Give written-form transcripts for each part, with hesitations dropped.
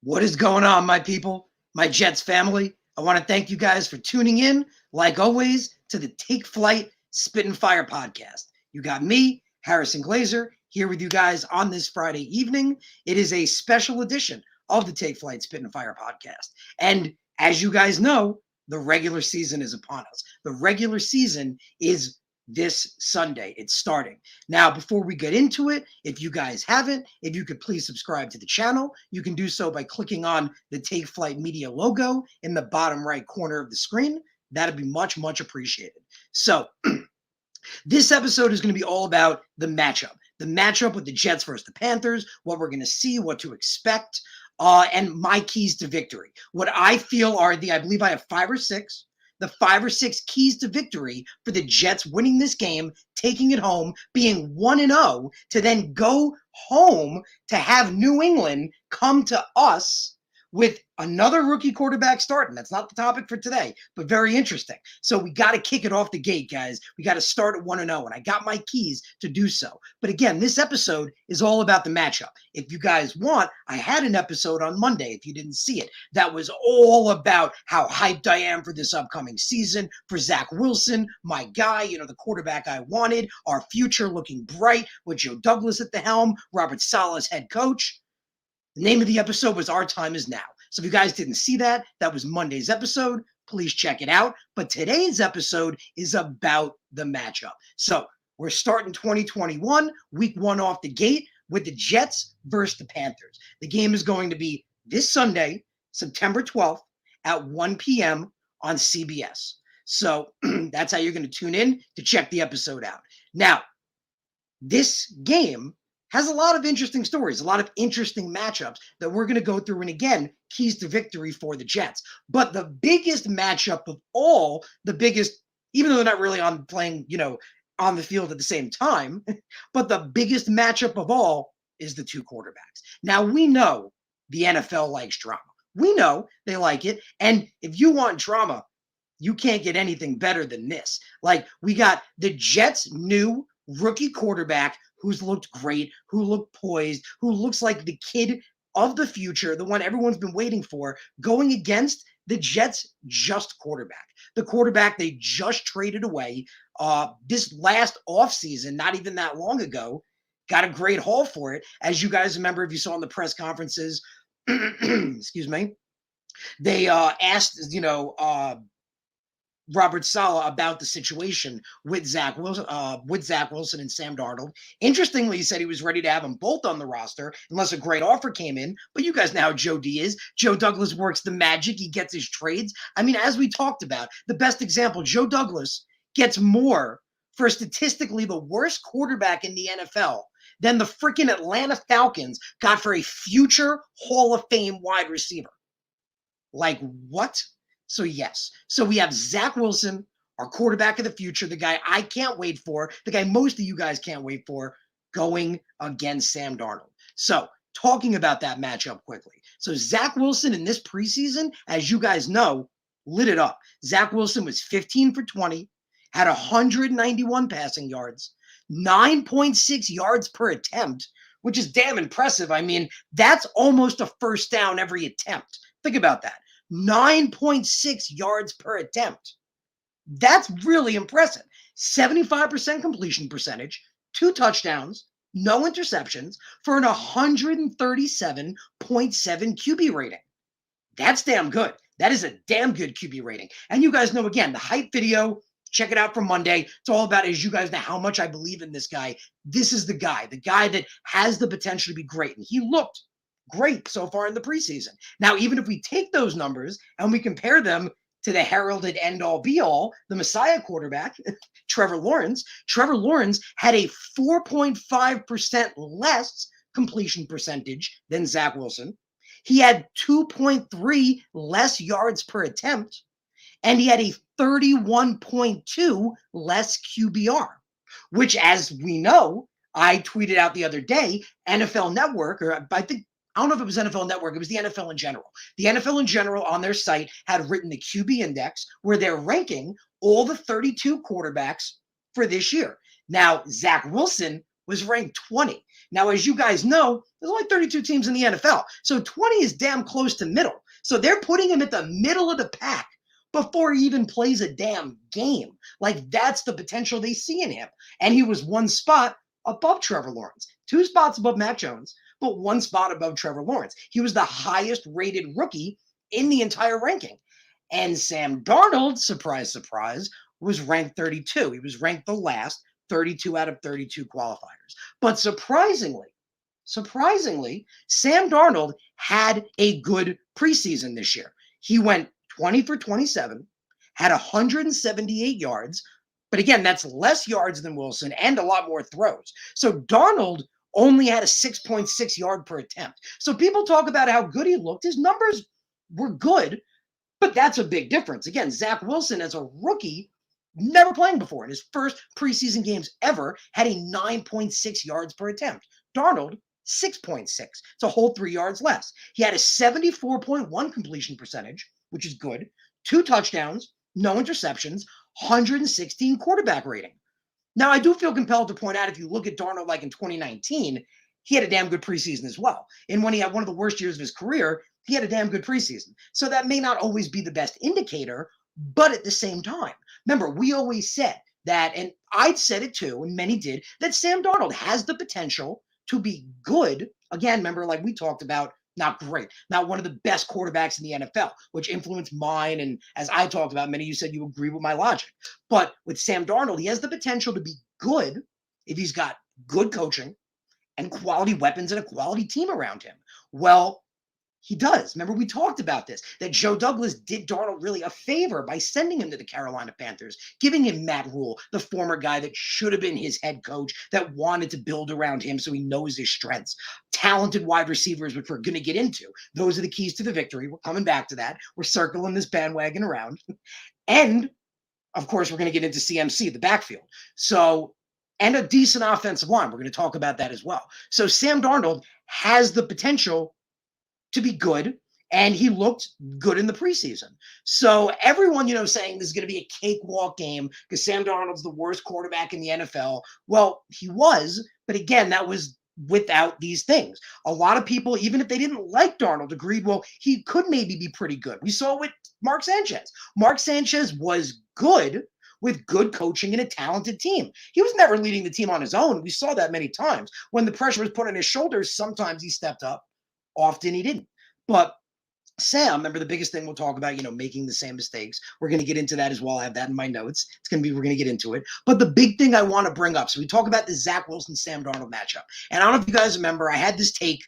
What is going on, my people, my Jets family? I want to thank you guys for tuning in, like always, to the Take Flight Spit and Fire podcast. You got me, Harrison Glazer, here with you guys on this Friday evening. It is a special edition of the Take Flight Spit and Fire podcast. And as you guys know, the regular season is upon us. The regular season is this Sunday. It's starting. Now, before we get into it, if you guys haven't, if you could please subscribe to the channel, you can do so by clicking on the Take Flight Media logo in the bottom right corner of the screen. That'd be much, much appreciated. So, this episode is going to be all about the matchup with the Jets versus the Panthers, what we're going to see, what to expect, and my keys to victory. What I feel are I believe I have the 5 or 6 keys to victory for the Jets winning this game, taking it home, being 1-0, to then go home to have New England come to us with another rookie quarterback starting. That's not the topic for today, but very interesting. So we got to kick it off the gate, guys. We got to start at 1-0, and I got my keys to do so. But again, this episode is all about the matchup. If you guys want, I had an episode on Monday, if you didn't see it, that was all about how hyped I am for this upcoming season, for Zach Wilson, my guy, the quarterback I wanted, our future looking bright with Joe Douglas at the helm, Robert Saleh's head coach. The name of the episode was Our Time Is Now. So if you guys didn't see that, that was Monday's episode. Please check it out. But today's episode is about the matchup. So we're starting 2021, week 1 off the gate with the Jets versus the Panthers. The game is going to be this Sunday, September 12th at 1 p.m. on CBS. So that's how you're going to tune in to check the episode out. Now, this game has a lot of interesting stories, a lot of interesting matchups that we're going to go through. And again, keys to victory for the Jets. But the biggest matchup of all, even though they're not really playing, on the field at the same time, but the biggest matchup of all is the 2 quarterbacks. Now, we know the NFL likes drama. We know they like it. And if you want drama, you can't get anything better than this. Like, we got the Jets' new rookie quarterback who's looked great, who looked poised, who looks like the kid of the future, the one everyone's been waiting for, going against the Jets' just quarterback, the quarterback they just traded away this last offseason, not even that long ago, got a great haul for it. As you guys remember, if you saw in the press conferences, excuse me, they asked, Robert Saleh about the situation with Zach Wilson and Sam Darnold. Interestingly, he said he was ready to have them both on the roster unless a great offer came in. But you guys know how Joe D is. Joe Douglas works the magic. He gets his trades. I mean, as we talked about, the best example, Joe Douglas gets more for statistically the worst quarterback in the NFL than the freaking Atlanta Falcons got for a future Hall of Fame wide receiver. Like, what? So yes, so we have Zach Wilson, our quarterback of the future, the guy I can't wait for, the guy most of you guys can't wait for, going against Sam Darnold. So talking about that matchup quickly. So Zach Wilson in this preseason, as you guys know, lit it up. Zach Wilson was 15 for 20, had 191 passing yards, 9.6 yards per attempt, which is damn impressive. I mean, that's almost a first down every attempt. Think about that. 9.6 yards per attempt. That's really impressive. 75% completion percentage, 2 touchdowns, no interceptions for an 137.7 QB rating. That's damn good. That is a damn good QB rating. And you guys know, again, the hype video, check it out from Monday. It's all about, as you guys know, how much I believe in this guy. This is the guy that has the potential to be great. And he looked great so far in the preseason. Now, even if we take those numbers and we compare them to the heralded end-all be-all, the Messiah quarterback, Trevor Lawrence had a 4.5% less completion percentage than Zach Wilson. He had 2.3 less yards per attempt, and he had a 31.2 less QBR, which, as we know, I tweeted out the other day, NFL Network, or I don't know if it was NFL Network. It was the NFL in general. The NFL in general on their site had written the QB index where they're ranking all the 32 quarterbacks for this year. Now, Zach Wilson was ranked 20. Now, as you guys know, there's only 32 teams in the NFL. So 20 is damn close to middle. So they're putting him at the middle of the pack before he even plays a damn game. Like, that's the potential they see in him. And he was one spot above Trevor Lawrence, 2 spots above Mac Jones, but 1 spot above Trevor Lawrence. He was the highest rated rookie in the entire ranking. And Sam Darnold, surprise, surprise, was ranked 32. He was ranked the last, 32 out of 32 qualifiers. But surprisingly, Sam Darnold had a good preseason this year. He went 20 for 27, had 178 yards. But again, that's less yards than Wilson and a lot more throws. So Darnold only had a 6.6 yard per attempt. So people talk about how good he looked. His numbers were good, but that's a big difference. Again, Zach Wilson as a rookie, never playing before, in his first preseason games ever, had a 9.6 yards per attempt. Darnold, 6.6. It's a whole 3 yards less. He had a 74.1 completion percentage, which is good. 2 touchdowns, no interceptions, 116 quarterback rating. Now, I do feel compelled to point out, if you look at Darnold like in 2019, he had a damn good preseason as well. And when he had one of the worst years of his career, he had a damn good preseason. So that may not always be the best indicator, but at the same time, remember, we always said that, and I'd said it too, and many did, that Sam Darnold has the potential to be good. Again, remember, like we talked about, not great, not one of the best quarterbacks in the NFL, which influenced mine. And as I talked about, many of you said you agree with my logic. But with Sam Darnold, he has the potential to be good if he's got good coaching and quality weapons and a quality team around him. Well, he does. Remember, we talked about this, that Joe Douglas did Darnold really a favor by sending him to the Carolina Panthers, giving him Matt Rule, the former guy that should have been his head coach, that wanted to build around him so he knows his strengths. Talented wide receivers, which we're going to get into. Those are the keys to the victory. We're coming back to that. We're circling this bandwagon around. And, of course, we're going to get into CMC, the backfield. So, and a decent offensive line. We're going to talk about that as well. So Sam Darnold has the potential to be good, and he looked good in the preseason. So everyone, saying this is going to be a cakewalk game because Sam Darnold's the worst quarterback in the NFL. Well, he was, but again, that was without these things. A lot of people, even if they didn't like Darnold, agreed, well, he could maybe be pretty good. We saw it with Mark Sanchez. Mark Sanchez was good with good coaching and a talented team. He was never leading the team on his own. We saw that many times. When the pressure was put on his shoulders, sometimes he stepped up. Often he didn't. But Sam, remember the biggest thing we'll talk about, making the same mistakes. We're going to get into that as well. I have that in my notes. We're going to get into it. But the big thing I want to bring up, so we talk about the Zach Wilson-Sam Darnold matchup. And I don't know if you guys remember, I had this take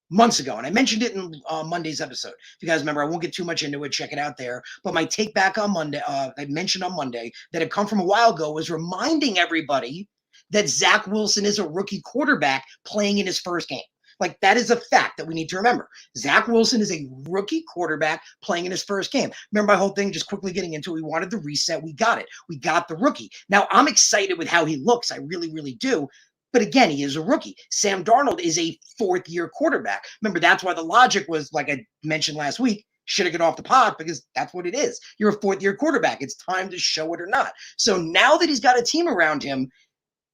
months ago, and I mentioned it in Monday's episode. If you guys remember, I won't get too much into it. Check it out there. But my take back on Monday, I mentioned on Monday that had come from a while ago, was reminding everybody that Zach Wilson is a rookie quarterback playing in his first game. Like, that is a fact that we need to remember. Zach Wilson is a rookie quarterback playing in his first game. Remember my whole thing, just quickly getting into it. We wanted the reset. We got it. We got the rookie. Now, I'm excited with how he looks. I really, really do. But again, he is a rookie. Sam Darnold is a fourth-year quarterback. Remember, that's why the logic was, like I mentioned last week, should have get off the pot, because that's what it is. You're a fourth-year quarterback. It's time to show it or not. So now that he's got a team around him,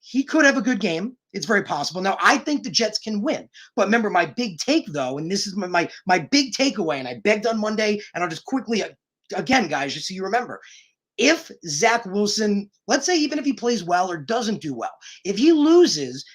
he could have a good game. It's very possible. Now, I think the Jets can win. But remember, my big take, though, and this is my big takeaway, and I begged on Monday, and I'll just quickly, again, guys, just so you remember, if Zach Wilson, let's say even if he plays well or doesn't do well, if he loses,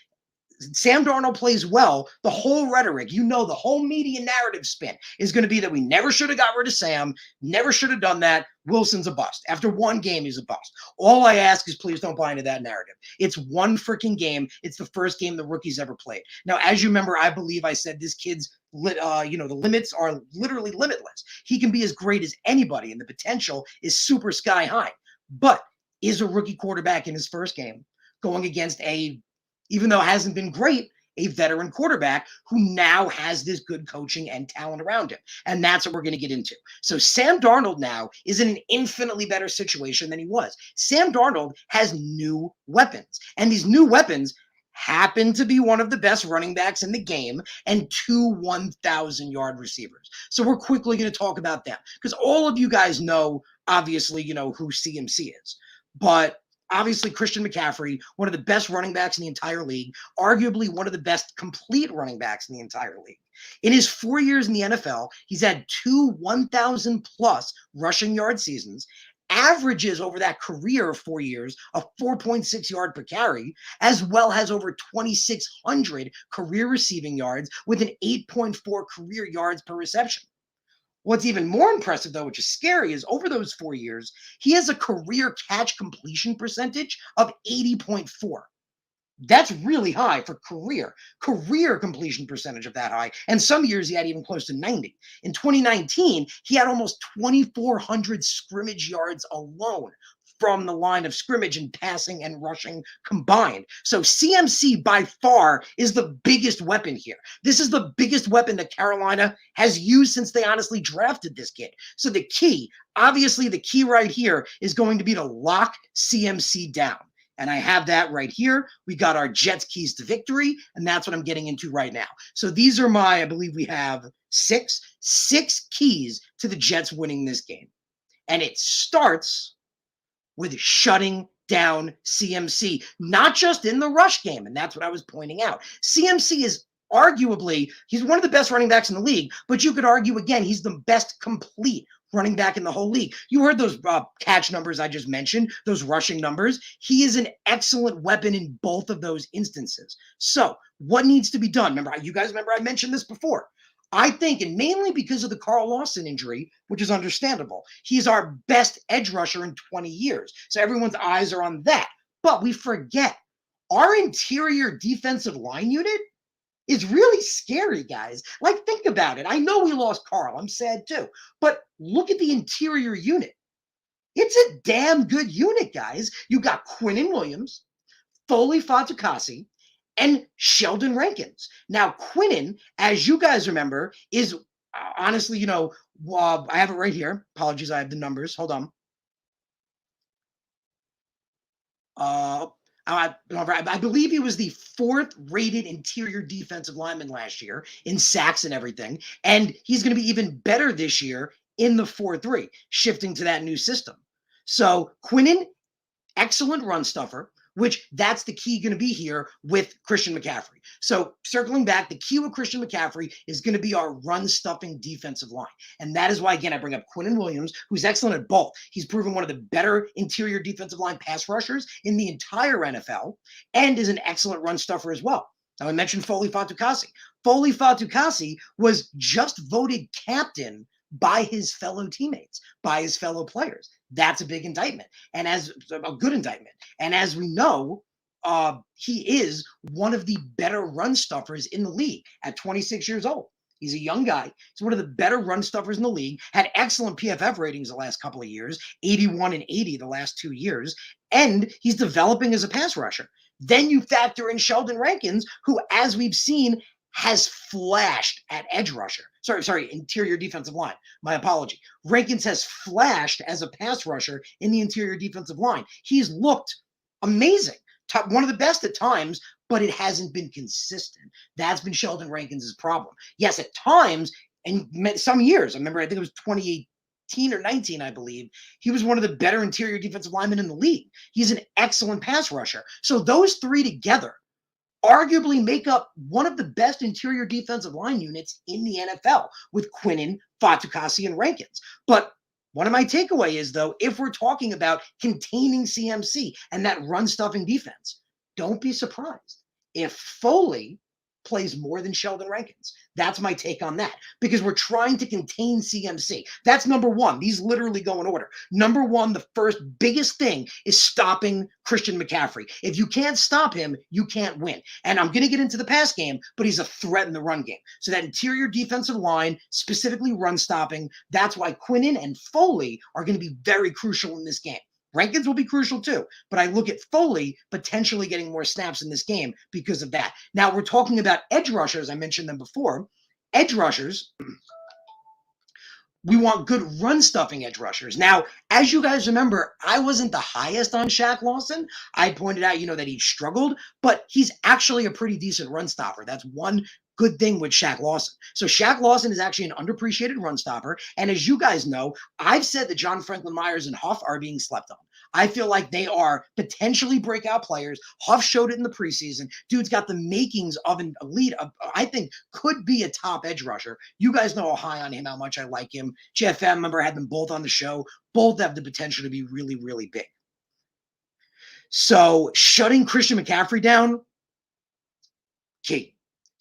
Sam Darnold plays well, the whole rhetoric, the whole media narrative spin is going to be that we never should have got rid of Sam, never should have done that. Wilson's a bust. After one game, he's a bust. All I ask is please don't buy into that narrative. It's one freaking game. It's the first game the rookie's ever played. Now, as you remember, I believe I said this kid's, the limits are literally limitless. He can be as great as anybody, and the potential is super sky high. But is a rookie quarterback in his first game going against even though it hasn't been great, a veteran quarterback who now has this good coaching and talent around him. And that's what we're going to get into. So Sam Darnold now is in an infinitely better situation than he was. Sam Darnold has new weapons, and these new weapons happen to be one of the best running backs in the game and 2 1,000-yard receivers. So we're quickly going to talk about them because all of you guys know, obviously, who CMC is. But obviously Christian McCaffrey, one of the best running backs in the entire league, arguably one of the best complete running backs in the entire league. In his 4 years in the NFL, he's had 2 1,000 plus rushing yard seasons, averages over that career of 4 years of 4.6 yard per carry, as well as over 2,600 career receiving yards with an 8.4 career yards per reception. What's even more impressive, though, which is scary, is over those 4 years, he has a career catch completion percentage of 80.4. That's really high for career completion percentage of that high. And some years he had even close to 90. In 2019, he had almost 2,400 scrimmage yards alone from the line of scrimmage in passing and rushing combined. So CMC by far is the biggest weapon here. This is the biggest weapon that Carolina has used since they honestly drafted this kid. So the key right here is going to be to lock CMC down. And I have that right here. We got our Jets keys to victory, and that's what I'm getting into right now. So these are I believe we have six keys to the Jets winning this game. And it starts with shutting down CMC, not just in the rush game. And that's what I was pointing out. CMC is arguably, he's one of the best running backs in the league, but you could argue again, he's the best complete running back in the whole league. You heard those catch numbers I just mentioned, those rushing numbers. He is an excellent weapon in both of those instances. So what needs to be done? You guys remember I mentioned this before. I think, and mainly because of the Carl Lawson injury, which is understandable, he's our best edge rusher in 20 years. So everyone's eyes are on that. But we forget our interior defensive line unit is really scary, guys. Like, think about it. I know we lost Carl. I'm sad too. But look at the interior unit. It's a damn good unit, guys. You got Quinnen Williams, Foley Fatukasi, and Sheldon Rankins. Now, Quinnen, as you guys remember, is honestly, I have it right here. Apologies, I have the numbers. Hold on. I believe he was the 4th rated interior defensive lineman last year in sacks and everything. And he's going to be even better this year in the 4-3, shifting to that new system. So Quinnen, excellent run stuffer, which that's the key going to be here with Christian McCaffrey. So circling back, the key with Christian McCaffrey is going to be our run-stuffing defensive line. And that is why, again, I bring up Quinnen Williams, who's excellent at both. He's proven one of the better interior defensive line pass rushers in the entire NFL and is an excellent run stuffer as well. Now, I mentioned Foley Fatukasi. Foley Fatukasi was just voted captain by his fellow teammates, by his fellow players. That's a big indictment, and as a good indictment. And as we know, he is one of the better run stuffers in the league at 26 years old. He's a young guy. He's one of the better run stuffers in the league, had excellent PFF ratings the last couple of years, 81 and 80 the last 2 years, and he's developing as a pass rusher. Then you factor in Sheldon Rankins, who, as we've seen, has flashed at edge rusher. Interior defensive line. My apology. Rankins has flashed as a pass rusher in the interior defensive line. He's looked amazing. One of the best at times, but it hasn't been consistent. That's been Sheldon Rankins' problem. Yes, at times, and some years, I think it was 2018 or 19, I believe, he was one of the better interior defensive linemen in the league. He's an excellent pass rusher. So those three together arguably make up one of the best interior defensive line units in the NFL with Quinnen, Fatukasi, and Rankins. But one of my takeaway is, though, if we're talking about containing CMC and that run-stuffing defense, don't be surprised if Foley plays more than Sheldon Rankins. That's my take on that, because we're trying to contain CMC. That's number one. These literally go in order. Number one, the first biggest thing is stopping Christian McCaffrey. If you can't stop him, you can't win. And I'm going to get into the pass game, but he's a threat in the run game. So that interior defensive line, specifically run stopping, that's why Quinnen and Foley are going to be very crucial in this game. Rankins will be crucial too, but I look at Foley potentially getting more snaps in this game because of that. Now, we're talking about edge rushers. I mentioned them before. Edge rushers, we want good run-stuffing edge rushers. Now, as you guys remember, I wasn't the highest on Shaq Lawson. I pointed out, that he struggled, but he's actually a pretty decent run stopper. That's one good thing with Shaq Lawson. So Shaq Lawson is actually an underappreciated run stopper. And as you guys know, I've said that John Franklin Myers and Huff are being slept on. I feel like they are potentially breakout players. Huff showed it in the preseason. Dude's got the makings of an elite, I think could be a top edge rusher. You guys know how high on him, how much I like him. Jeff M, remember, had them both on the show. Both have the potential to be really, really big. So shutting Christian McCaffrey down, key.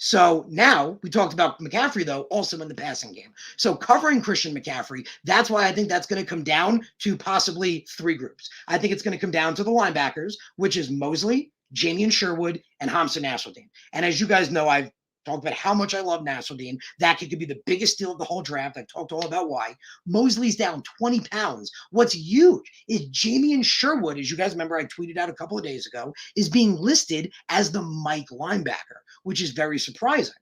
So now we talked about McCaffrey, though, also in the passing game. So covering Christian McCaffrey, that's why I think that's going to come down to possibly three groups. I think it's going to come down to the linebackers, which is Mosley, Jamian Sherwood, and Hamza Nasruddin. And as you guys know, I've talked about how much I love Nasruddin. That could be the biggest steal of the whole draft. I've talked all about why. Mosley's down 20 pounds. What's huge is Jamian Sherwood, as you guys remember, I tweeted out a couple of days ago, is being listed as the Mike linebacker, which is very surprising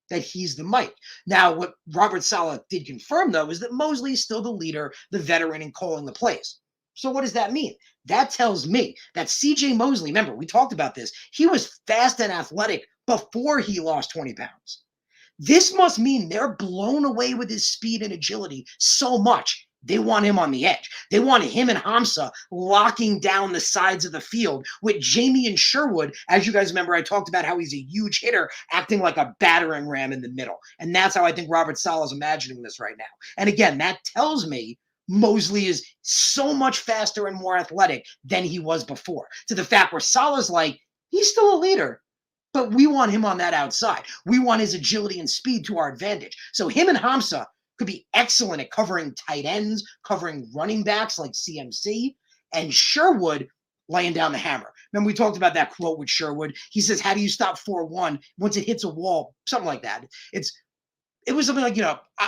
that he's the Mike. Now, what Robert Saleh did confirm, though, is that Mosley is still the leader, the veteran, in calling the plays. So what does that mean? That tells me that C.J. Mosley, remember, we talked about this, he was fast and athletic before he lost 20 pounds. This must mean they're blown away with his speed and agility so much. They want him on the edge. They want him and Hamza locking down the sides of the field with Jamian Sherwood. As you guys remember, I talked about how he's a huge hitter, acting like a battering ram in the middle. And that's how I think Robert Saleh is imagining this right now. And again, that tells me Mosley is so much faster and more athletic than he was before, to the fact where Saleh's like, he's still a leader, but we want him on that outside. We want his agility and speed to our advantage. So him and Hamza could be excellent at covering tight ends, covering running backs like CMC, and Sherwood laying down the hammer. Remember, we talked about that quote with Sherwood. He says, how do you stop 4-1 once it hits a wall? Something like that. It was something like,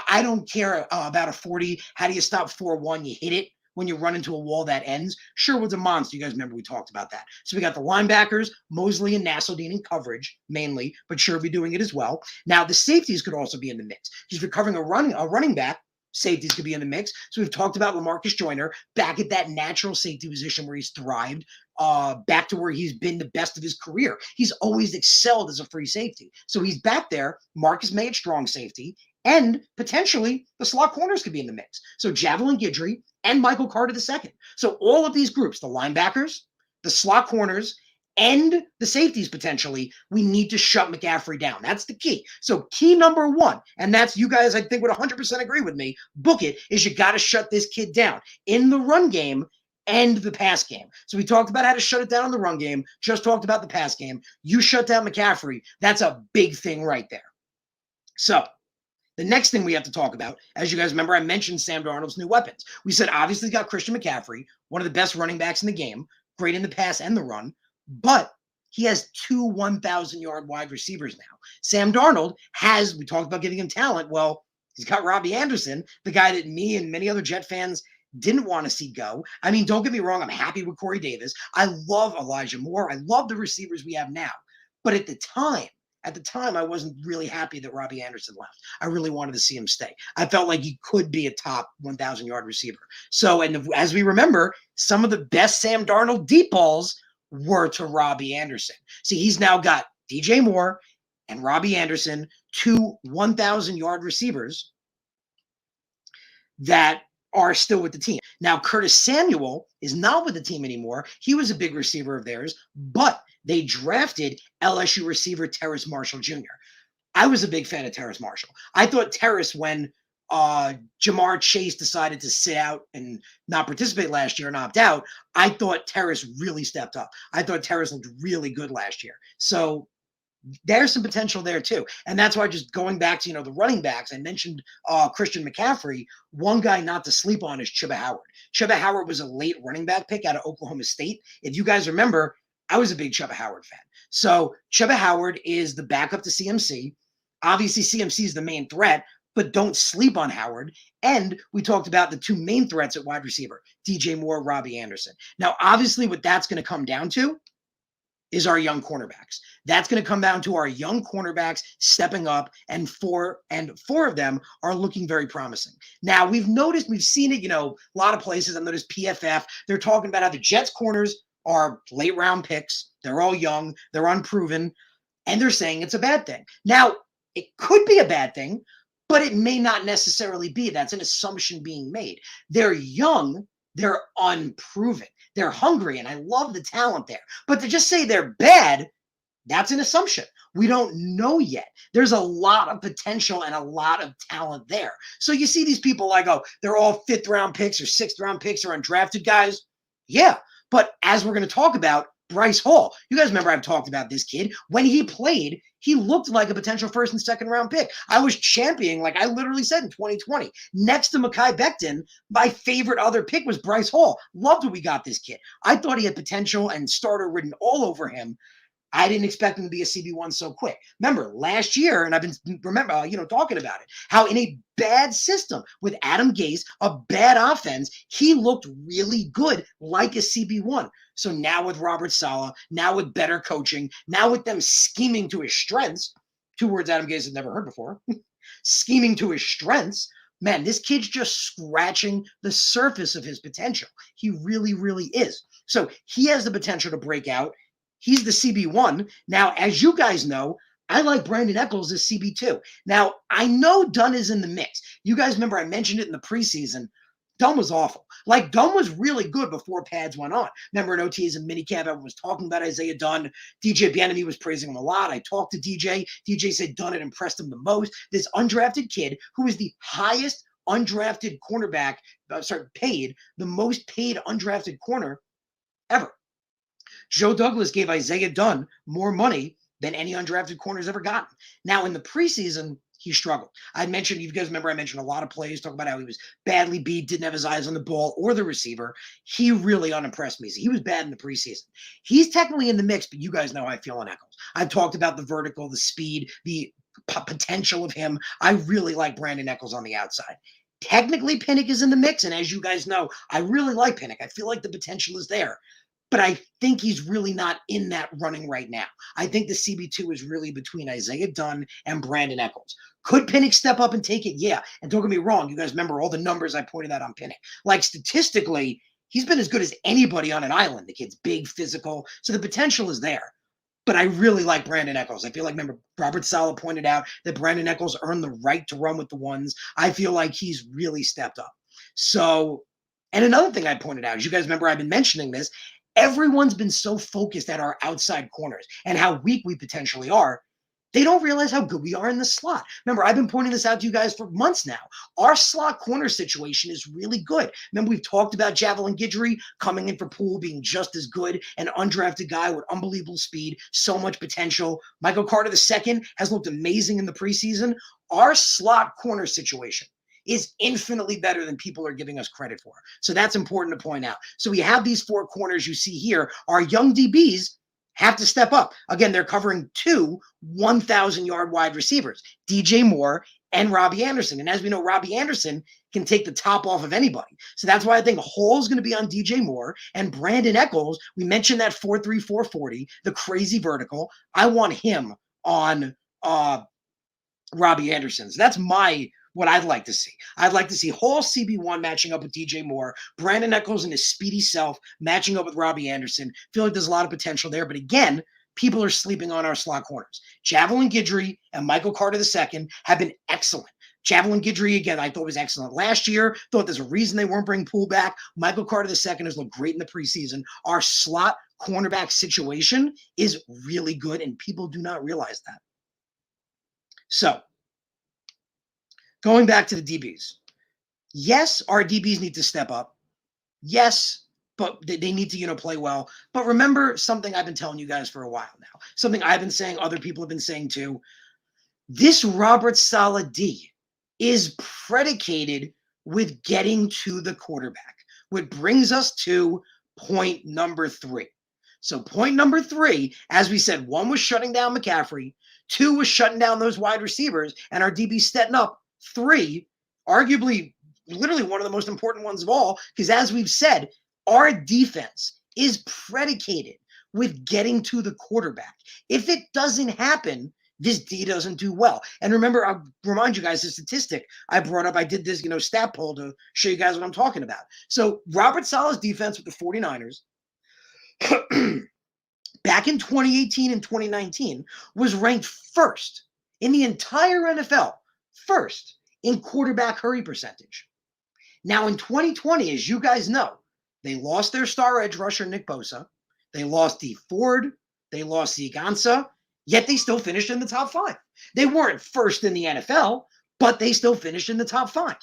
I don't care about a 40. How do you stop 4-1? You hit it when you run into a wall that ends. Sherwood's a monster. You guys remember we talked about that. So we got the linebackers, Mosley and Nasruddin in coverage mainly, but Sherwood doing it as well. Now the safeties could also be in the mix. Because if you're covering a running back, safeties could be in the mix. So we've talked about LaMarcus Joyner back at that natural safety position where he's thrived, back to where he's been the best of his career. He's always excelled as a free safety. So he's back there. Marcus May at strong safety. And potentially the slot corners could be in the mix. So Javelin Guidry and Michael Carter II. So all of these groups, the linebackers, the slot corners, and the safeties potentially, we need to shut McCaffrey down. That's the key. So key number one, and that's, you guys I think would 100% agree with me, book it, is you got to shut this kid down in the run game and the pass game. So we talked about how to shut it down in the run game, just talked about the pass game. You shut down McCaffrey, that's a big thing right there. So the next thing we have to talk about, as you guys remember, I mentioned Sam Darnold's new weapons. We said obviously got Christian McCaffrey, one of the best running backs in the game, great in the pass and the run, but he has two 1,000-yard wide receivers now. Sam Darnold has, we talked about giving him talent. Well, he's got Robbie Anderson, the guy that me and many other Jet fans didn't want to see go. I mean, don't get me wrong, I'm happy with Corey Davis. I love Elijah Moore. I love the receivers we have now. But at the time, I wasn't really happy that Robbie Anderson left. I really wanted to see him stay. I felt like he could be a top 1,000-yard receiver. So, and as we remember, some of the best Sam Darnold deep balls were to Robbie Anderson. See, he's now got DJ Moore and Robbie Anderson, two 1,000-yard receivers that are still with the team. Now, Curtis Samuel is not with the team anymore. He was a big receiver of theirs, but they drafted LSU receiver Terrace Marshall Jr. I was a big fan of Terrace Marshall. I thought Terrace, when Jamar Chase decided to sit out and not participate last year and opt out, I thought Terrace really stepped up. I thought Terrace looked really good last year. So there's some potential there too. And that's why, just going back to, the running backs, I mentioned Christian McCaffrey. One guy not to sleep on is Chuba Howard. Chuba Howard was a late running back pick out of Oklahoma State. If you guys remember, I was a big Chuba Howard fan. So Chuba Howard is the backup to CMC. Obviously, CMC is the main threat, but don't sleep on Howard. And we talked about the two main threats at wide receiver, DJ Moore, Robbie Anderson. Now, obviously, what that's going to come down to is our young cornerbacks. That's going to come down to our young cornerbacks stepping up, and four of them are looking very promising. Now, we've seen it, a lot of places. I've noticed PFF, they're talking about how the Jets corners are late round picks. They're all young, they're unproven, and they're saying it's a bad thing. Now, it could be a bad thing, but it may not necessarily be. That's an assumption being made. They're young, they're unproven. They're hungry, and I love the talent there. But to just say they're bad, that's an assumption. We don't know yet. There's a lot of potential and a lot of talent there. So you see these people like, oh, they're all 5th round picks or 6th round picks or undrafted guys. Yeah. But as we're going to talk about, Bryce Hall, you guys remember I've talked about this kid. When he played, he looked like a potential 1st and 2nd round pick. I was championing, like I literally said in 2020, next to Mekhi Becton, my favorite other pick was Bryce Hall. Loved what we got this kid. I thought he had potential and starter written all over him. I didn't expect him to be a CB1 so quick. Remember last year, and I've been talking about it, how in a bad system with Adam Gase, a bad offense, he looked really good like a CB1. So now with Robert Saleh, now with better coaching, now with them scheming to his strengths, 2 words Adam Gase had never heard before, scheming to his strengths, man, this kid's just scratching the surface of his potential. He really, really is. So he has the potential to break out. He's the CB1. Now, as you guys know, I like Brandin Echols as CB2. Now, I know Dunn is in the mix. You guys remember I mentioned it in the preseason. Dunn was awful. Like, Dunn was really good before pads went on. Remember in OTAs and minicamp, everyone was talking about Isaiah Dunn. DJ Bieniemy was praising him a lot. I talked to DJ. DJ said Dunn had impressed him the most. This undrafted kid who is the highest undrafted cornerback, paid, the most paid undrafted corner ever. Joe Douglas gave Isaiah Dunn more money than any undrafted corner's ever gotten. Now, in the preseason, he struggled. I mentioned, you guys remember I mentioned a lot of plays, talking about how he was badly beat, didn't have his eyes on the ball or the receiver. He really unimpressed me. He was bad in the preseason. He's technically in the mix, but you guys know how I feel on Echols. I've talked about the vertical, the speed, the potential of him. I really like Brandin Echols on the outside. Technically, Pinnock is in the mix, and as you guys know, I really like Pinnock. I feel like the potential is there. But I think he's really not in that running right now. I think the CB2 is really between Isaiah Dunn and Brandin Echols. Could Pinnock step up and take it? Yeah. And don't get me wrong. You guys remember all the numbers I pointed out on Pinnock. Like statistically, he's been as good as anybody on an island. The kid's big, physical. So the potential is there. But I really like Brandin Echols. I feel like, remember, Robert Saleh pointed out that Brandin Echols earned the right to run with the ones. I feel like he's really stepped up. So, and another thing I pointed out is, you guys remember I've been mentioning this, everyone's been so focused at our outside corners and how weak we potentially are. They don't realize how good we are in the slot. Remember, I've been pointing this out to you guys for months now. Our slot corner situation is really good. Remember, we've talked about Javelin Guidry coming in for Poole, being just as good, an undrafted guy with unbelievable speed, so much potential. Michael Carter II has looked amazing in the preseason. Our slot corner situation is infinitely better than people are giving us credit for. So that's important to point out. So we have these 4 corners you see here. Our young DBs have to step up. Again, they're covering 2 1,000-yard wide receivers, DJ Moore and Robbie Anderson. And as we know, Robbie Anderson can take the top off of anybody. So that's why I think Hall's going to be on DJ Moore, and Brandin Echols, we mentioned that 4.3, 4.40, the crazy vertical. I want him on Robbie Anderson. So that's what I'd like to see. I'd like to see Hall CB1 matching up with DJ Moore, Brandin Echols and his speedy self matching up with Robbie Anderson. Feel like there's a lot of potential there. But again, people are sleeping on our slot corners. Javelin Guidry and Michael Carter II have been excellent. Javelin Guidry, again, I thought was excellent last year. Thought there's a reason they weren't bringing Poole back. Michael Carter II has looked great in the preseason. Our slot cornerback situation is really good, and people do not realize that. So, going back to the DBs. Yes, our DBs need to step up. Yes, but they need to, play well. But remember something I've been telling you guys for a while now. Something I've been saying, other people have been saying too. This Robert Saleh D is predicated with getting to the quarterback, which brings us to point number 3. So point number 3, as we said, 1 was shutting down McCaffrey, 2 was shutting down those wide receivers, and our DB stepping up. 3, arguably, literally one of the most important ones of all, because as we've said, our defense is predicated with getting to the quarterback. If it doesn't happen, this D doesn't do well. And remember, I'll remind you guys the statistic I brought up. I did this, stat poll to show you guys what I'm talking about. So Robert Saleh's defense with the 49ers back in 2018 and 2019 was ranked first in the entire NFL, first in quarterback hurry percentage. Now in 2020, as you guys know, They lost their star edge rusher, Nick Bosa. They lost D Ford. They lost Zigansa, yet they still finished in the top 5. They weren't first in the NFL, but they still finished in the top 5.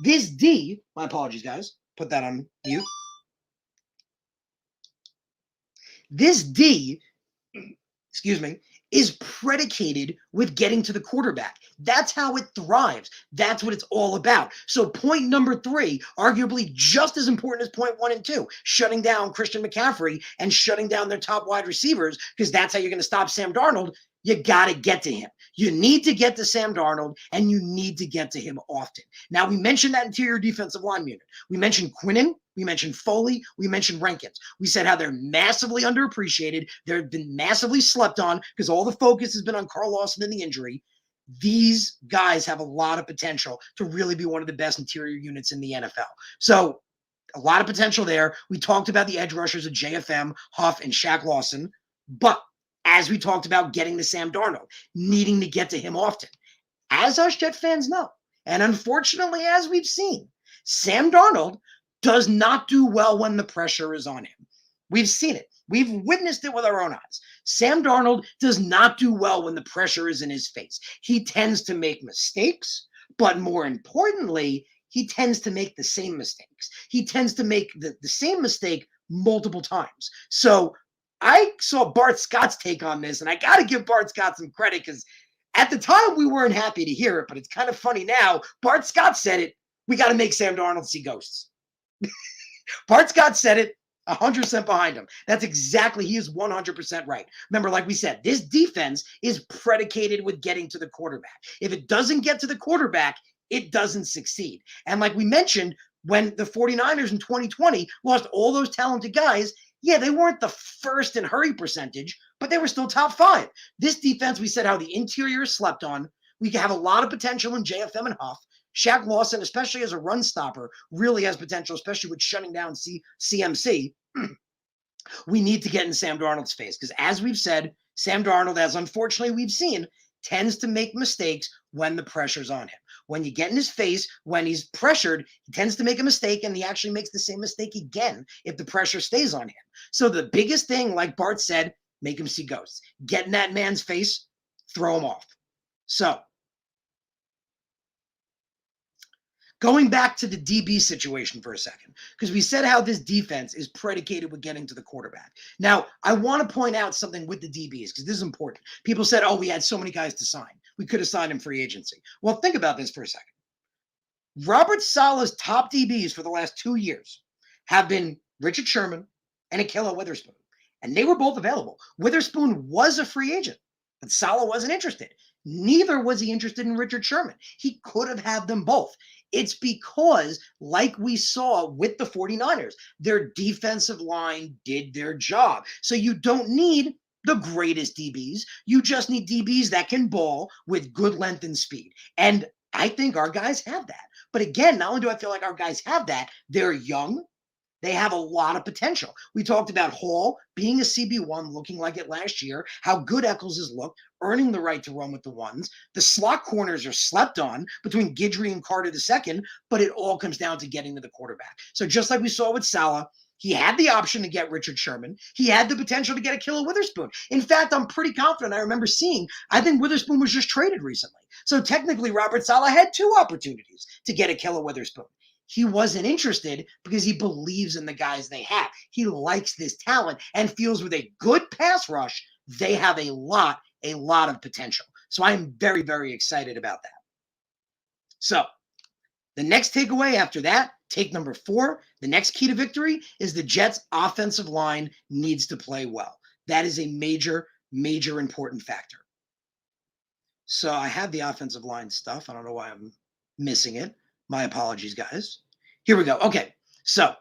This D, my apologies, guys, put that on mute. This D, excuse me, is predicated with getting to the quarterback. That's how it thrives. That's what it's all about. So point number 3, arguably just as important as point 1 and 2, shutting down Christian McCaffrey and shutting down their top wide receivers, because that's how you're going to stop Sam Darnold. You got to get to him. You need to get to Sam Darnold, and you need to get to him often. Now, we mentioned that interior defensive line unit. We mentioned Quinnen. We mentioned Foley. We mentioned Rankins. We said how they're massively underappreciated. They've been massively slept on because all the focus has been on Carl Lawson and the injury. These guys have a lot of potential to really be one of the best interior units in the NFL. So a lot of potential there. We talked about the edge rushers of JFM, Huff, and Shaq Lawson. But as we talked about getting to Sam Darnold, needing to get to him often. As us Jet fans know, and unfortunately as we've seen, Sam Darnold does not do well when the pressure is on him. We've seen it. We've witnessed it with our own eyes. Sam Darnold does not do well when the pressure is in his face. He tends to make mistakes, but more importantly, he tends to make the same mistakes. He tends to make the same mistake multiple times. So I saw Bart Scott's take on this, and I got to give Bart Scott some credit because at the time we weren't happy to hear it, but it's kind of funny now. Bart Scott said it. We got to make Sam Darnold see ghosts. Bart Scott said it, 100% behind him. That's exactly, he is 100% right. Remember, like we said, this defense is predicated with getting to the quarterback. If it doesn't get to the quarterback, it doesn't succeed. And like we mentioned, when the 49ers in 2020 lost all those talented guys, yeah, they weren't the first in hurry percentage, but they were still top 5. This defense, we said how the interior is slept on. We have a lot of potential in JFM and Huff. Shaq Lawson, especially as a run stopper, really has potential, especially with shutting down CMC. We need to get in Sam Darnold's face because, as we've said, Sam Darnold, as unfortunately we've seen, tends to make mistakes when the pressure's on him. When you get in his face, when he's pressured, he tends to make a mistake, and he actually makes the same mistake again if the pressure stays on him. So the biggest thing, like Bart said, make him see ghosts. Get in that man's face, throw him off. So going back to the DB situation for a second, because we said how this defense is predicated with getting to the quarterback. Now, I want to point out something with the DBs, because this is important. People said, oh, we had so many guys to sign. We could have signed in free agency. Well, think about this for a second. Robert Saleh's top DBs for the last 2 years have been Richard Sherman and Ahkello Witherspoon, and they were both available. Witherspoon was a free agent, but Saleh wasn't interested. Neither was he interested in Richard Sherman. He could have had them both. It's because, like we saw with the 49ers, their defensive line did their job. So you don't need the greatest DBs. You just need DBs that can ball with good length and speed. And I think our guys have that. But again, not only do I feel like our guys have that, they're young. They have a lot of potential. We talked about Hall being a CB1, looking like it last year, how good Echols has looked, earning the right to run with the ones. The slot corners are slept on between Guidry and Carter II, but it all comes down to getting to the quarterback. So just like we saw with Saleh, he had the option to get Richard Sherman. He had the potential to get Ahkello Witherspoon. In fact, I'm pretty confident. I remember seeing, I think Witherspoon was just traded recently. So technically, Robert Saleh had 2 opportunities to get Ahkello Witherspoon. He wasn't interested because he believes in the guys they have. He likes this talent and feels with a good pass rush, they have a lot of potential. So I'm very, very excited about that. So the next takeaway after that, take number 4, the next key to victory is the Jets' offensive line needs to play well. That is a major, major important factor. So I have the offensive line stuff. I don't know why I'm missing it. My apologies, guys. Here we go. Okay, so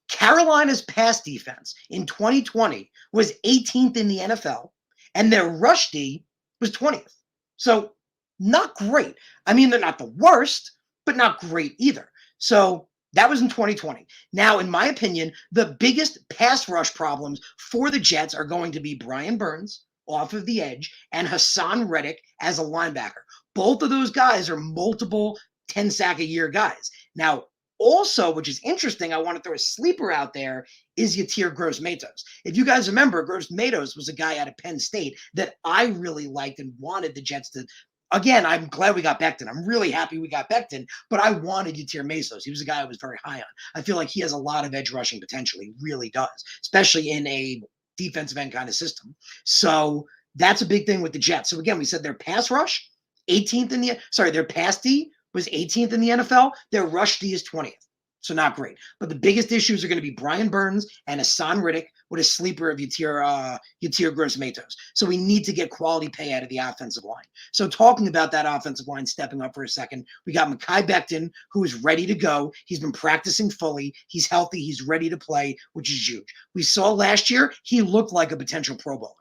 Carolina's pass defense in 2020 was 18th in the NFL, and their rush D was 20th. So not great. I mean, they're not the worst, but not great either. So that was in 2020. Now, in my opinion, the biggest pass rush problems for the Jets are going to be Brian Burns off of the edge and Hassan Reddick as a linebacker. Both of those guys are multiple 10-sack-a-year guys. Now, Also, which is interesting, I want to throw a sleeper out there, is Yatir Gross-Matos. If you guys remember, Gross-Matos was a guy out of Penn State that I really liked and wanted the Jets to. Again, I'm glad we got Becton. I'm really happy we got Becton, but I wanted Yatir Mesos. He was a guy I was very high on. I feel like he has a lot of edge rushing potential. He really does, especially in a defensive end kind of system. So that's a big thing with the Jets. So again, we said their pass rush, 18th in the their pass D was 18th in the NFL. Their rush D is 20th. So not great. But the biggest issues are going to be Brian Burns and Hassan Riddick with a sleeper of Yatir Gross-Matos. So we need to get quality pay out of the offensive line. So talking about that offensive line stepping up for a second, we got Mekhi Becton, who is ready to go. He's been practicing fully. He's healthy. He's ready to play, which is huge. We saw last year, he looked like a potential Pro Bowler.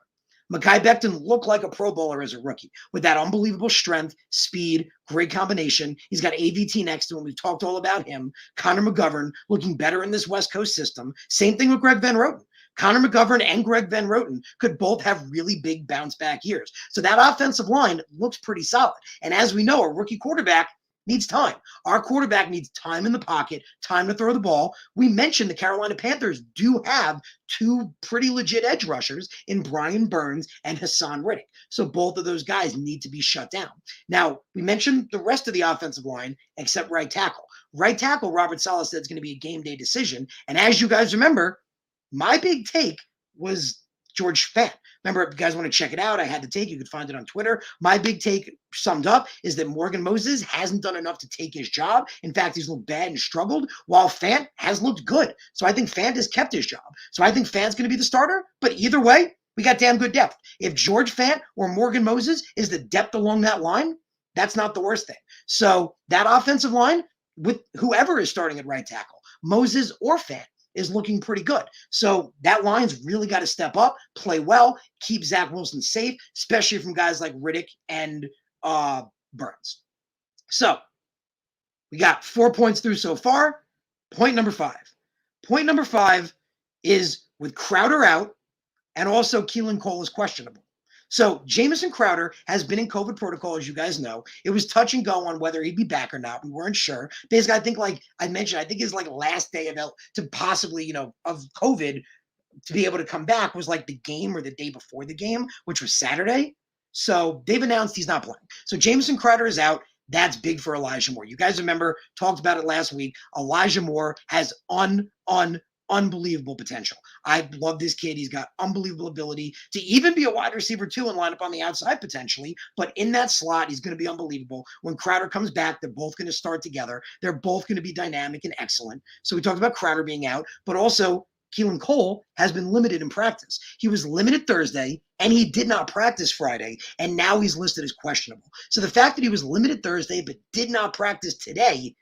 Mekhi Becton looked like a Pro Bowler as a rookie with that unbelievable strength, speed, great combination. He's got AVT next to him. We've talked all about him. Connor McGovern looking better in this West Coast system. Same thing with Greg Van Roten. Connor McGovern and Greg Van Roten could both have really big bounce back years. So that offensive line looks pretty solid. And as we know, a rookie quarterback needs time. Our quarterback needs time in the pocket, time to throw the ball. We mentioned the Carolina Panthers do have two pretty legit edge rushers in Brian Burns and Hassan Riddick. So both of those guys need to be shut down. Now, we mentioned the rest of the offensive line except right tackle. Right tackle, Robert Saleh said, is going to be a game day decision. And as you guys remember, my big take was George Fant. Remember, if you guys want to check it out, I had the take. You could find it on Twitter. My big take summed up is that Morgan Moses hasn't done enough to take his job. In fact, he's looked bad and struggled, while Fant has looked good. So I think Fant has kept his job. So I think Fant's going to be the starter. But either way, we got damn good depth. If George Fant or Morgan Moses is the depth along that line, that's not the worst thing. So that offensive line, with whoever is starting at right tackle, Moses or Fant, is looking pretty good. So that line's really got to step up, play well, keep Zach Wilson safe, especially from guys like Riddick and Burns. So we got 4 points through so far. Point number 5. Point number 5 is with Crowder out and also Keelan Cole is questionable. So Jamison Crowder has been in COVID protocol, as you guys know. It was touch and go on whether he'd be back or not. We weren't sure. Basically, I think, like I mentioned, I think his last day to possibly, of COVID to be able to come back was like the game or the day before the game, which was Saturday. So they've announced he's not playing. So Jamison Crowder is out. That's big for Elijah Moore. You guys remember, talked about it last week. Elijah Moore has unbelievable potential. I love this kid. He's got unbelievable ability to even be a wide receiver too and line up on the outside potentially. But in that slot, he's going to be unbelievable. When Crowder comes back, they're both going to start together. They're both going to be dynamic and excellent. So we talked about Crowder being out, but also Keelan Cole has been limited in practice. He was limited Thursday and he did not practice Friday, and now he's listed as questionable. So the fact that he was limited Thursday but did not practice today,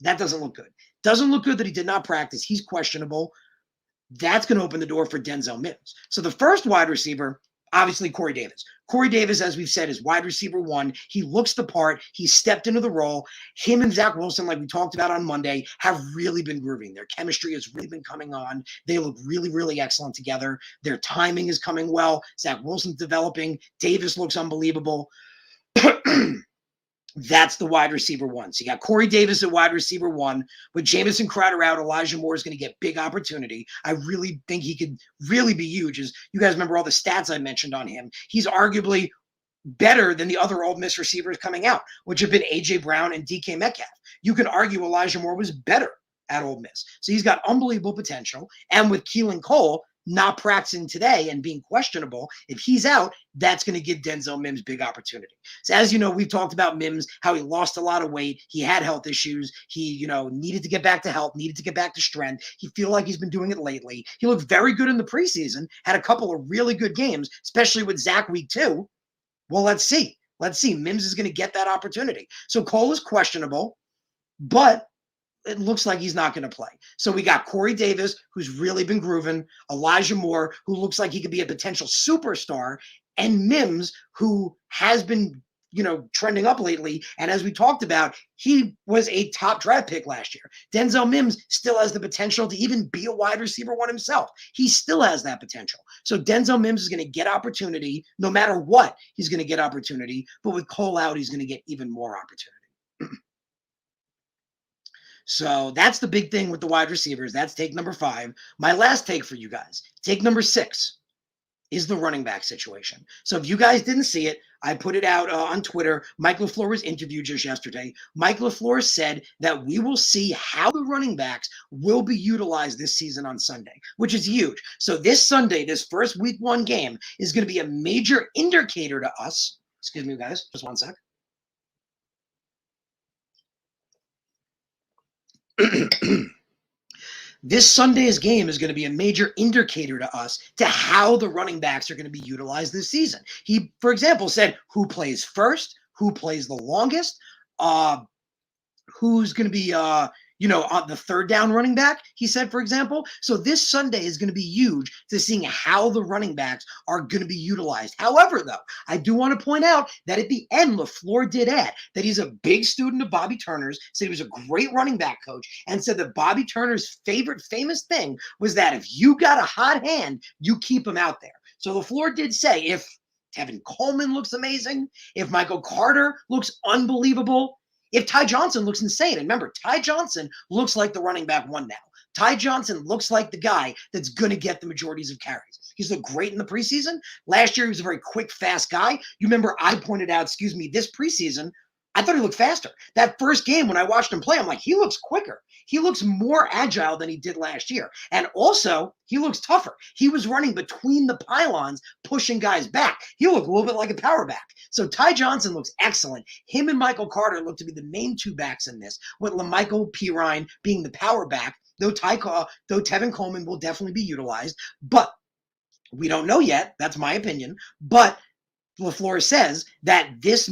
that doesn't look good. Doesn't look good that he did not practice. He's questionable. That's going to open the door for Denzel Mims. So the first wide receiver, obviously Corey Davis. Corey Davis, as we've said, is wide receiver 1. He looks the part. He stepped into the role. Him and Zach Wilson, like we talked about on Monday, have really been grooving. Their chemistry has really been coming on. They look really, really excellent together. Their timing is coming well. Zach Wilson's developing. Davis looks unbelievable. That's the wide receiver 1. So you got Corey Davis at wide receiver 1. With Jamison Crowder out, Elijah Moore is going to get big opportunity. I really think he could really be huge. As you guys remember all the stats I mentioned on him, he's arguably better than the other Ole Miss receivers coming out, which have been A.J. Brown and DK Metcalf. You could argue Elijah Moore was better at Ole Miss. So he's got unbelievable potential. And with Keelan Cole not practicing today and being questionable, if he's out, that's going to give Denzel Mims big opportunity. So as you know, we've talked about Mims, how he lost a lot of weight. He had health issues. He, needed to get back to health, needed to get back to strength. He feel like he's been doing it lately. He looked very good in the preseason, had a couple of really good games, especially with Zach week 2. Well, let's see. Mims is going to get that opportunity. So Cole is questionable, but it looks like he's not going to play. So we got Corey Davis, who's really been grooving, Elijah Moore, who looks like he could be a potential superstar, and Mims, who has been, trending up lately. And as we talked about, he was a top draft pick last year. Denzel Mims still has the potential to even be a wide receiver 1 himself. He still has that potential. So Denzel Mims is going to get opportunity. No matter what, he's going to get opportunity. But with Cole out, he's going to get even more opportunity. So that's the big thing with the wide receivers. That's take number 5. My last take for you guys, take number 6, is the running back situation. So if you guys didn't see it, I put it out on Twitter. Mike LaFleur was interviewed just yesterday. Mike LaFleur said that we will see how the running backs will be utilized this season on Sunday, which is huge. So this Sunday, this first week 1 game is going to be a major indicator to us. Excuse me, guys, just one sec. This Sunday's game is going to be a major indicator to us to how the running backs are going to be utilized this season. He, for example, said who plays first, who plays the longest, who's going to be, on the third down running back, he said, for example. So this Sunday is going to be huge to seeing how the running backs are going to be utilized. However, though, I do want to point out that at the end, LaFleur did add that he's a big student of Bobby Turner's, said he was a great running back coach, and said that Bobby Turner's favorite famous thing was that if you got a hot hand, you keep him out there. So LaFleur did say if Tevin Coleman looks amazing, if Michael Carter looks unbelievable, if Ty Johnson looks insane, and remember, Ty Johnson looks like the running back 1 now. Ty Johnson looks like the guy that's going to get the majorities of carries. He's looked great in the preseason. Last year, he was a very quick, fast guy. You remember I pointed out, this preseason, I thought he looked faster. That first game when I watched him play, I'm like, he looks quicker. He looks more agile than he did last year. And also, he looks tougher. He was running between the pylons, pushing guys back. He looked a little bit like a power back. So Ty Johnson looks excellent. Him and Michael Carter look to be the main 2 backs in this, with LaMichael Pirine being the power back, though Tevin Coleman will definitely be utilized. But we don't know yet. That's my opinion. But LaFleur says that this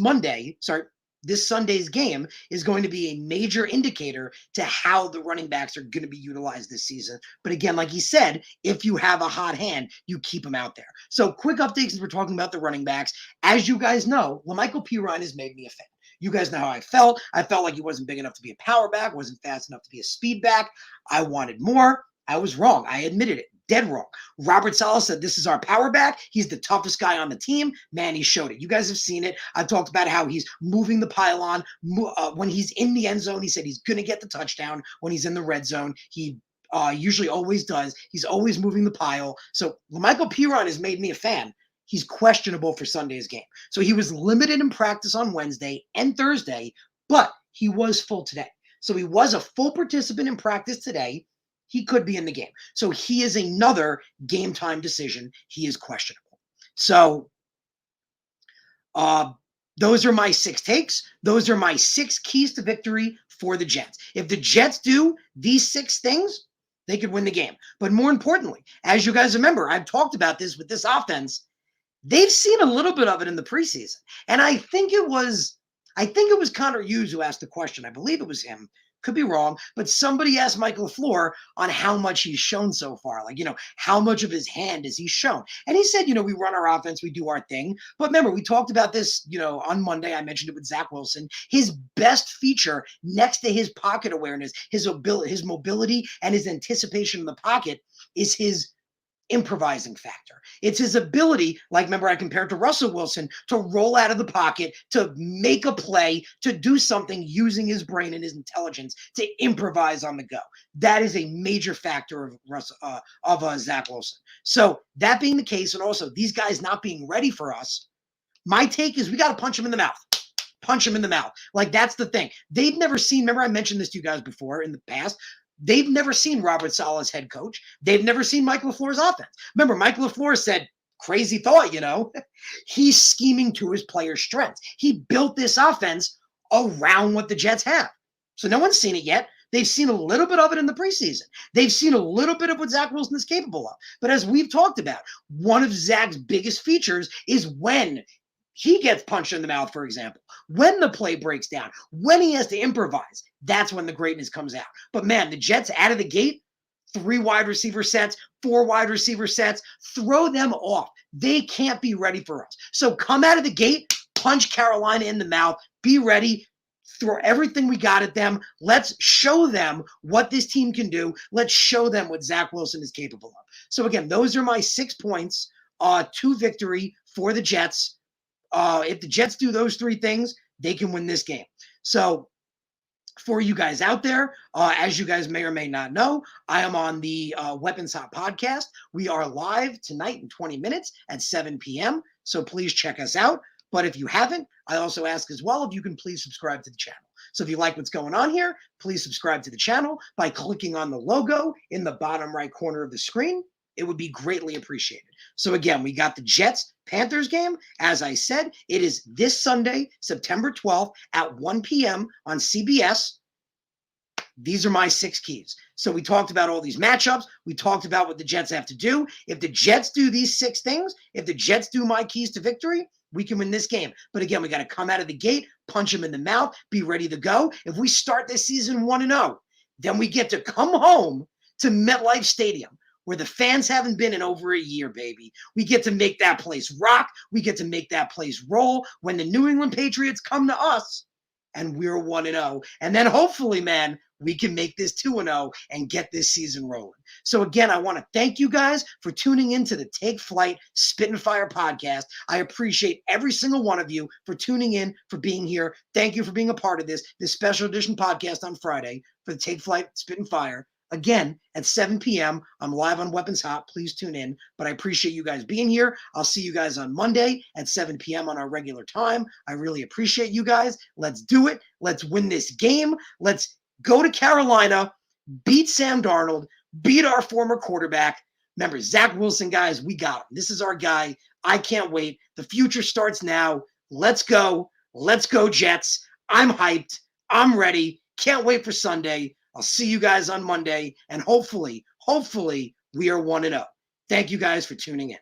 Sunday's game is going to be a major indicator to how the running backs are going to be utilized this season. But again, like he said, if you have a hot hand, you keep them out there. So quick updates as we're talking about the running backs. As you guys know, LaMichael Pirine has made me a fan. You guys know how I felt. I felt like he wasn't big enough to be a power back, wasn't fast enough to be a speed back. I wanted more. I was wrong. I admitted it. Dead wrong. Robert Saleh said, this is our power back. He's the toughest guy on the team. Man, he showed it. You guys have seen it. I've talked about how he's moving the pylon. When he's in the end zone, he said he's going to get the touchdown. When he's in the red zone, he usually always does. He's always moving the pile. So LaMichael Pirine has made me a fan. He's questionable for Sunday's game. So he was limited in practice on Wednesday and Thursday, but he was full today. So he was a full participant in practice today. He could be in the game. So he is another game time decision. He is questionable. So those are my 6 takes. Those are my 6 keys to victory for the Jets. If the Jets do these 6 things, they could win the game. But more importantly, as you guys remember, I've talked about this with this offense. They've seen a little bit of it in the preseason. And I think it was Connor Hughes who asked the question. I believe it was him. Could be wrong, but somebody asked Mike LaFleur on how much he's shown so far. Like, how much of his hand has he shown? And he said, we run our offense, we do our thing. But remember, we talked about this, on Monday. I mentioned it with Zach Wilson. His best feature next to his pocket awareness, his mobility, and his anticipation in the pocket is his improvising factor. It's his ability, like remember I compared to Russell Wilson, to roll out of the pocket, to make a play, to do something using his brain and his intelligence to improvise on the go. That is a major factor of Zach Wilson. So that being the case, and also these guys not being ready for us, my take is we got to punch them in the mouth. Punch them in the mouth. Like that's the thing. They've never seen, remember I mentioned this to you guys before in the past, they've never seen Robert Saleh's head coach. They've never seen Mike LaFleur's offense. Remember, Mike LaFleur said, crazy thought, he's scheming to his players' strengths. He built this offense around what the Jets have. So no one's seen it yet. They've seen a little bit of it in the preseason. They've seen a little bit of what Zach Wilson is capable of. But as we've talked about, one of Zach's biggest features is when he gets punched in the mouth, for example, when the play breaks down, when he has to improvise, that's when the greatness comes out. But man, the Jets out of the gate, 3 wide receiver sets, 4 wide receiver sets, throw them off. They can't be ready for us. So come out of the gate, punch Carolina in the mouth, be ready, throw everything we got at them. Let's show them what this team can do. Let's show them what Zach Wilson is capable of. So again, those are my 6 points to victory for the Jets. If the Jets do those 3 things, they can win this game. So for you guys out there. As you guys may or may not know, I am on the Weapons Hot podcast. We are live tonight in 20 minutes at 7 p.m. So please check us out. But if you haven't, I also ask as well if you can please subscribe to the channel. So if you like what's going on here, please subscribe to the channel by clicking on the logo in the bottom right corner of the screen. It would be greatly appreciated. So again, we got the Jets-Panthers game. As I said, it is this Sunday, September 12th at 1 p.m. on CBS. These are my 6 keys. So we talked about all these matchups. We talked about what the Jets have to do. If the Jets do these 6 things, if the Jets do my keys to victory, we can win this game. But again, we got to come out of the gate, punch them in the mouth, be ready to go. If we start this season 1-0, then we get to come home to MetLife Stadium, where the fans haven't been in over a year, baby. We get to make that place rock. We get to make that place roll when the New England Patriots come to us and we're 1-0. And then hopefully, man, we can make this 2-0 and get this season rolling. So again, I want to thank you guys for tuning into the Take Flight Spit and Fire podcast. I appreciate every single one of you for tuning in, for being here. Thank you for being a part of this special edition podcast on Friday for the Take Flight Spit and Fire. Again, at 7 p.m., I'm live on Weapons Hot. Please tune in. But I appreciate you guys being here. I'll see you guys on Monday at 7 p.m. on our regular time. I really appreciate you guys. Let's do it. Let's win this game. Let's go to Carolina, beat Sam Darnold, beat our former quarterback. Remember, Zach Wilson, guys, we got him. This is our guy. I can't wait. The future starts now. Let's go. Let's go, Jets. I'm hyped. I'm ready. Can't wait for Sunday. I'll see you guys on Monday, and hopefully, we are 1-0. Thank you guys for tuning in.